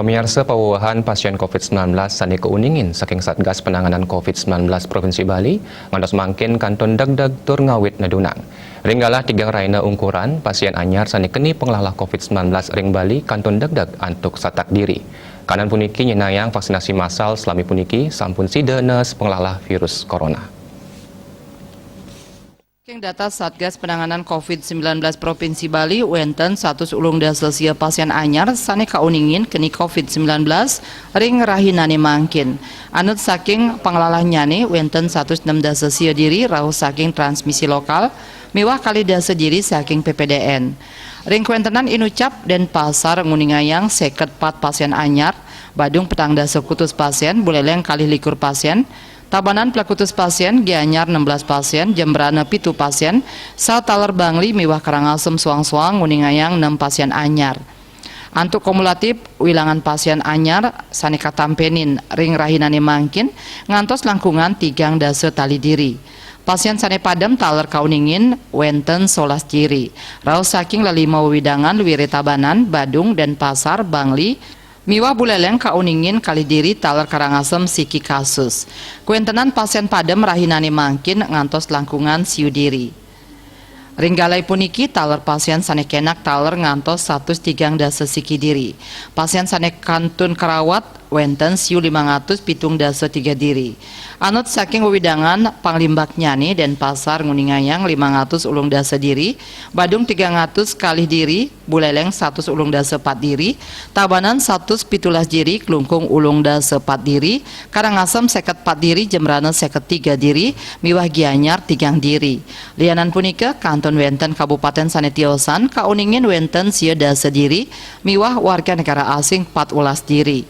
Pemirsa pawahan pasien COVID-19 sani keuningin saking Satgas Penanganan COVID-19 Provinsi Bali ngantos mangkin kanton Dagdag tur ngawit nadunang. Ringgalah tigang raina ungkuran pasien anyar sani keni penglalah COVID-19 ring Bali kanton Dagdag antuk satak diri. Kanan puniki nyenayang vaksinasi massal selami puniki sampun sida nes penglalah virus corona. Data Satgas Penanganan COVID-19 Provinsi Bali, wenten 100 ulung dasa sia pasien anyar sane kauningin keni COVID-19 ring rahinane mangkin. Anut saking panglalahnyane wenten 106 dasa sia diri rauh saking transmisi lokal, mewah kali dasa diri saking PPDN. Ring kuentenan inucap dan pasar nguningayang 54 pasien anyar, Badung petang dasa kutus pasien, Buleleng kali likur pasien, Tabanan pelakutus pasien, Gianyar 16 pasien, Jembrana pitu pasien, Taler Bangli, Miwah Karangasem suang-suang, nguningayang 6 pasien anyar. Antuk kumulatif, wilangan pasien anyar, sanika tampenin, ring rahinane mangkin, ngantos langkungan tigang dasa tali diri. Pasien sane padem taler kauningin, wenten 11 ciri. Rau saking lalima widangan, wiri Tabanan, Badung, dan Pasar, Bangli, Miwah Buleleng kauningin kali diri taler Karangasem siki kasus. Kuentenan pasien padem rahinane mangkin ngantos langkungan siu diri. Ringgalai puniki taler pasien sane kenak taler ngantos 103 dasa siki diri. Pasien sane kantun kerawat wenten siu 500 pitung dasa 3 diri. Anut saking wewidangan Panglimbak Nyani dan Pasar nguningayang 500 ulung dasa diri, Badung 300 kali diri, Buleleng 100 ulung dasa 4 diri, Tabanan 117 diri, Klungkung ulung dasa 4 diri, Karangasem 54 diri, Jembrana 53 diri, Miwah Gianyar 3 diri. Lianan punika kanton wenten Kabupaten Sanetiosan kauningin wenten sia dasa diri, Miwah warga negara asing 14 diri.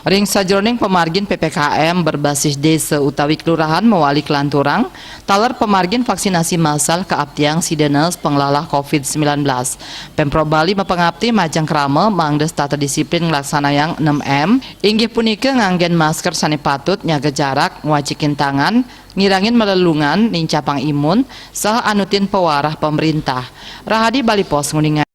Ring sajroning pemargin PPKM berbasis desa utawi kelurahan mewali kelanturang, taler pemargin vaksinasi massal keaptiang sidenes penglalah COVID-19. Pemprov Bali mapengabti majang krama mangdes tata disiplin nglaksanaang 6M, inggih punika nganggen masker sane patut, nyaga jarak, ngwacikin tangan, ngirangin melelungan, nincapang imun, saha anutin pewarah pemerintah. Rahadi Bali Pos nguningan.